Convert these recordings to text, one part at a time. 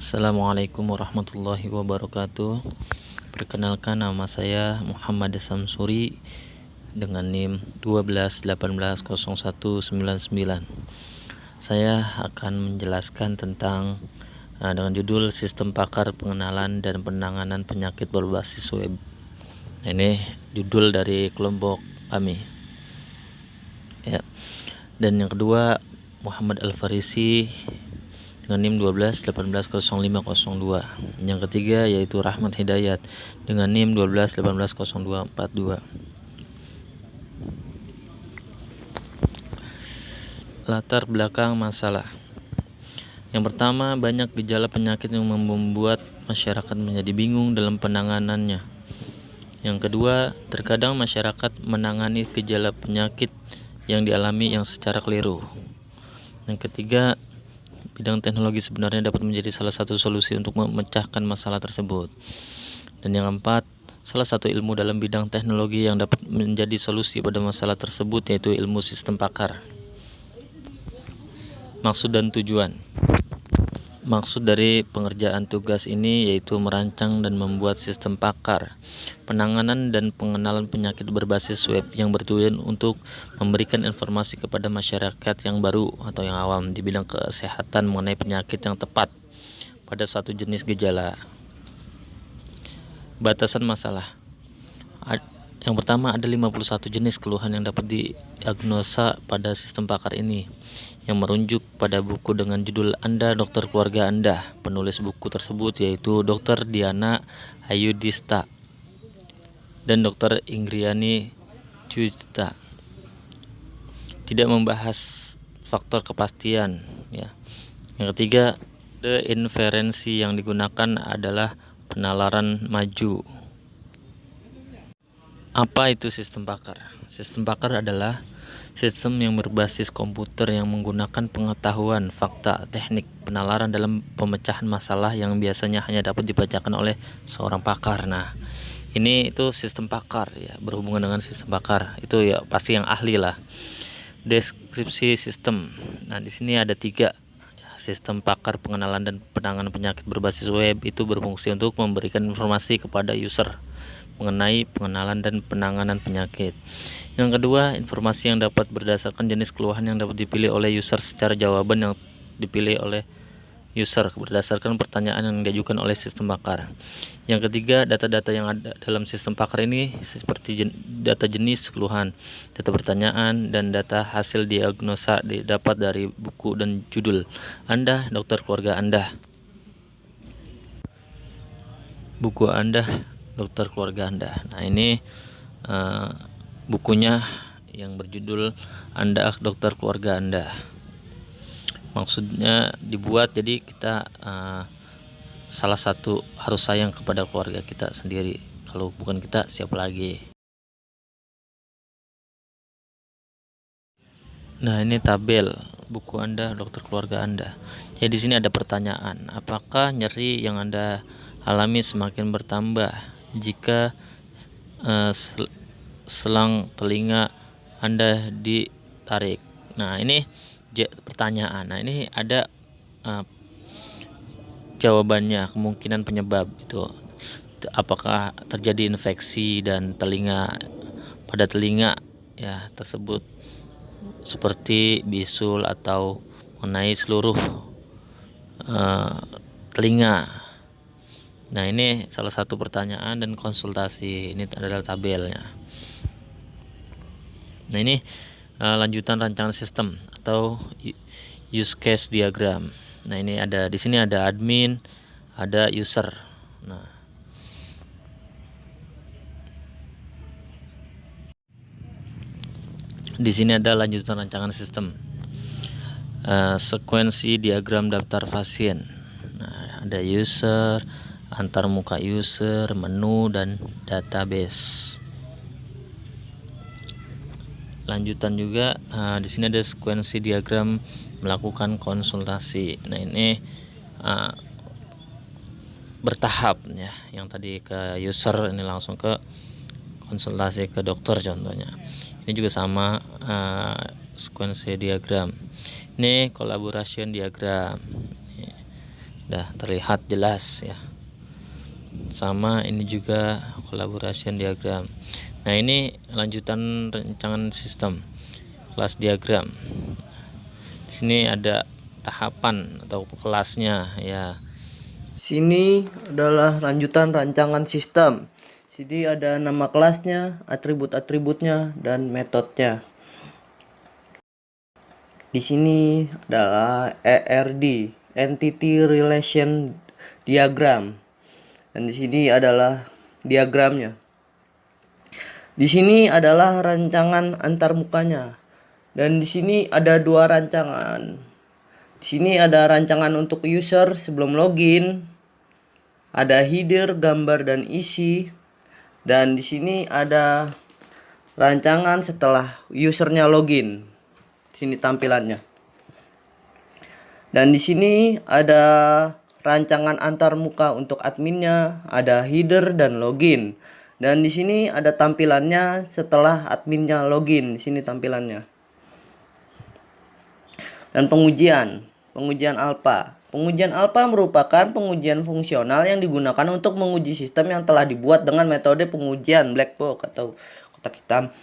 Assalamualaikum warahmatullahi wabarakatuh. Perkenalkan, nama saya Muhammad Samsuri dengan NIM 12180199. Saya akan menjelaskan tentang dengan judul Sistem Pakar Pengenalan dan Penanganan Penyakit Berbasis Web. Ini judul dari kelompok kami. Ya. Dan yang kedua, Muhammad Al-Farisi dengan NIM 12180502. Yang ketiga yaitu Rahmat Hidayat dengan NIM 12180242. Latar belakang masalah. Yang pertama, banyak gejala penyakit yang membuat masyarakat menjadi bingung dalam penanganannya. Yang kedua, terkadang masyarakat menangani gejala penyakit yang dialami yang secara keliru. Yang ketiga, bidang teknologi sebenarnya dapat menjadi salah satu solusi untuk memecahkan masalah tersebut. Dan yang keempat, salah satu ilmu dalam bidang teknologi yang dapat menjadi solusi pada masalah tersebut yaitu ilmu sistem pakar. Maksud dan tujuan. Maksud dari pengerjaan tugas ini yaitu merancang dan membuat sistem pakar, penanganan dan pengenalan penyakit berbasis web yang bertujuan untuk memberikan informasi kepada masyarakat yang baru atau yang awam di bidang kesehatan mengenai penyakit yang tepat pada suatu jenis gejala. Batasan masalah. Yang pertama, ada 51 jenis keluhan yang dapat diagnosa pada sistem pakar ini, yang merujuk pada buku dengan judul Anda Dokter Keluarga Anda. Penulis buku tersebut yaitu Dr. Diana Ayudhista dan Dr. Ingriani Jujta. Tidak membahas faktor kepastian, ya. Yang ketiga, inferensi yang digunakan adalah penalaran maju. Apa itu sistem pakar? Sistem pakar adalah sistem yang berbasis komputer yang menggunakan pengetahuan, fakta, teknik, penalaran dalam pemecahan masalah yang biasanya hanya dapat dibacakan oleh seorang pakar. Nah, ini itu sistem pakar, ya, berhubungan dengan sistem pakar. Itu ya pasti yang ahli lah. Deskripsi sistem. Nah, di sini ada 3. Sistem pakar pengenalan dan penanganan penyakit berbasis web itu berfungsi untuk memberikan informasi kepada user mengenai pengenalan dan penanganan penyakit. Yang kedua, informasi yang dapat berdasarkan jenis keluhan yang dapat dipilih oleh user secara jawaban yang dipilih oleh user berdasarkan pertanyaan yang diajukan oleh sistem pakar. Yang ketiga, data-data yang ada dalam sistem pakar ini seperti data jenis keluhan, data pertanyaan, dan data hasil diagnosa didapat dari buku dan judul Anda Dokter Keluarga Anda. Buku Anda Dokter Keluarga Anda. Nah, ini bukunya yang berjudul Anda Dokter Keluarga Anda. Maksudnya dibuat jadi kita salah satu harus sayang kepada keluarga kita sendiri. Kalau bukan kita, siapa lagi? Nah, ini tabel buku Anda Dokter Keluarga Anda. Ya, di sini ada pertanyaan. Apakah nyeri yang Anda alami semakin bertambah jika selang telinga Anda ditarik? Nah, ini pertanyaan. Nah, ini ada jawabannya, kemungkinan penyebab itu apakah terjadi infeksi dan pada telinga ya tersebut seperti bisul atau mengenai seluruh telinga. Nah, ini salah satu pertanyaan dan konsultasi. Ini adalah tabelnya. Nah, ini lanjutan rancangan sistem atau use case diagram. Nah, ini di sini ada admin, ada user. Nah, di sini ada lanjutan rancangan sistem. Sekuensi diagram daftar pasien. Nah, ada user, antar muka user, menu, dan database. Lanjutan juga di sini ada sekuensi diagram melakukan konsultasi. Nah, ini bertahap ya. Yang tadi ke user, ini langsung ke konsultasi ke dokter contohnya. Ini juga sama sekuensi diagram. Ini collaboration diagram. Udah terlihat jelas ya. Sama ini juga collaboration diagram. Nah, ini lanjutan rancangan sistem kelas diagram. Di sini ada tahapan atau kelasnya ya. Sini adalah lanjutan rancangan sistem. Sini ada nama kelasnya, atribut-atributnya, dan metodenya. Di sini adalah ERD, Entity Relation Diagram. Dan di sini adalah diagramnya. Di sini adalah rancangan antarmukanya. Dan di sini ada dua rancangan. Di sini ada rancangan untuk user sebelum login. Ada header, gambar, dan isi. Dan di sini ada rancangan setelah usernya login. Di sini tampilannya. Dan di sini ada rancangan antarmuka untuk adminnya, ada header dan login. Dan di sini ada tampilannya setelah adminnya login. Di sini tampilannya. Dan pengujian alpha. Pengujian alpha merupakan pengujian fungsional yang digunakan untuk menguji sistem yang telah dibuat dengan metode pengujian black box atau kotak hitam.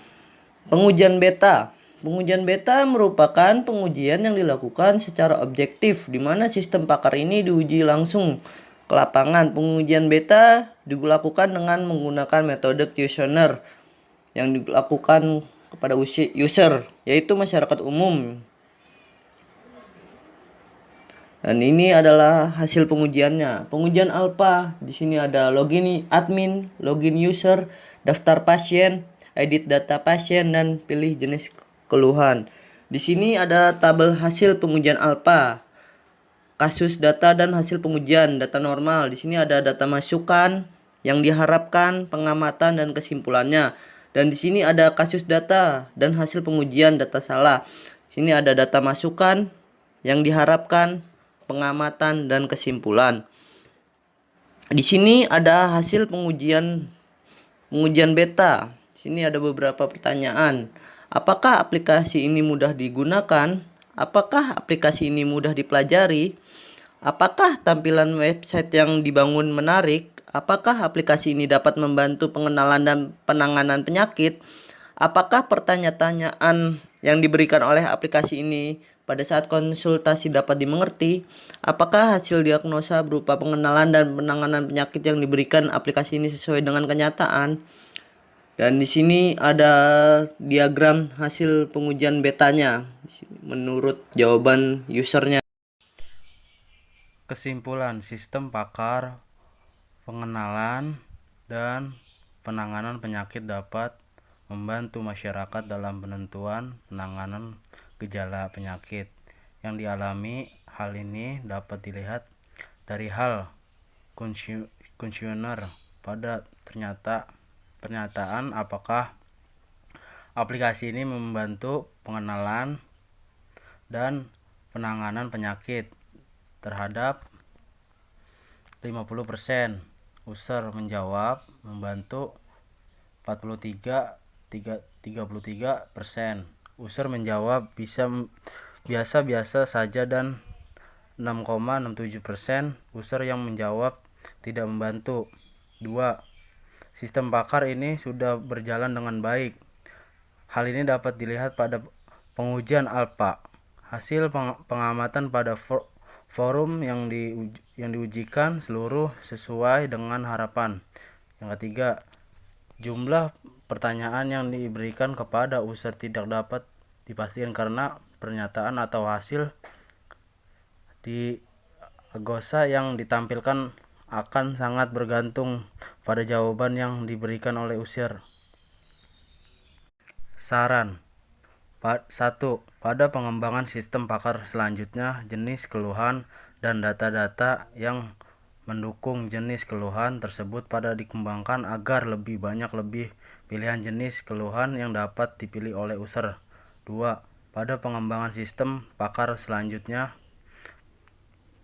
Pengujian beta. Pengujian beta merupakan pengujian yang dilakukan secara objektif, di mana sistem pakar ini diuji langsung ke lapangan. Pengujian beta dilakukan dengan menggunakan metode kuesioner yang dilakukan kepada user, yaitu masyarakat umum. Dan ini adalah hasil pengujiannya. Pengujian alpha, di sini ada login admin, login user, daftar pasien, edit data pasien, dan pilih jenis keluhan. Di sini ada tabel hasil pengujian alpha, kasus data dan hasil pengujian data normal. Di sini ada data masukan yang diharapkan, pengamatan, dan kesimpulannya. Dan di sini ada kasus data dan hasil pengujian data salah. Di sini ada data masukan yang diharapkan, pengamatan, dan kesimpulan. Di sini ada hasil pengujian beta. Di sini ada beberapa pertanyaan. Apakah aplikasi ini mudah digunakan? Apakah aplikasi ini mudah dipelajari? Apakah tampilan website yang dibangun menarik? Apakah aplikasi ini dapat membantu pengenalan dan penanganan penyakit? Apakah pertanyaan yang diberikan oleh aplikasi ini pada saat konsultasi dapat dimengerti? Apakah hasil diagnosa berupa pengenalan dan penanganan penyakit yang diberikan aplikasi ini sesuai dengan kenyataan? Dan di sini ada diagram hasil pengujian betanya menurut jawaban usernya. Kesimpulan sistem pakar pengenalan dan penanganan penyakit dapat membantu masyarakat dalam penentuan penanganan gejala penyakit yang dialami. Hal ini dapat dilihat dari hal kuesioner pada pernyataan apakah aplikasi ini membantu pengenalan dan penanganan penyakit terhadap 50%. User menjawab membantu 33%. User menjawab biasa-biasa saja dan 6,67%. User yang menjawab tidak membantu. 2. Sistem pakar ini sudah berjalan dengan baik. Hal ini dapat dilihat pada pengujian alpha. Hasil pengamatan pada forum yang diujikan seluruh sesuai dengan harapan. Yang ketiga, jumlah pertanyaan yang diberikan kepada user tidak dapat dipastikan karena pernyataan atau hasil di agosa yang ditampilkan akan sangat bergantung pada jawaban yang diberikan oleh user. Saran 1. Pada pengembangan sistem pakar selanjutnya, jenis keluhan dan data-data yang mendukung jenis keluhan tersebut pada dikembangkan agar lebih banyak pilihan jenis keluhan yang dapat dipilih oleh user. 2. Pada pengembangan sistem pakar selanjutnya,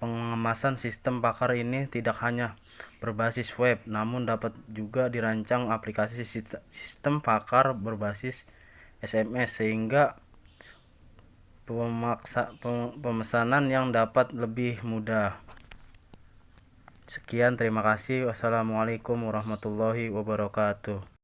pengemasan sistem pakar ini tidak hanya berbasis web, namun dapat juga dirancang aplikasi sistem pakar berbasis SMS sehingga pemesanan yang dapat lebih mudah. Sekian, terima kasih. Wassalamualaikum warahmatullahi wabarakatuh.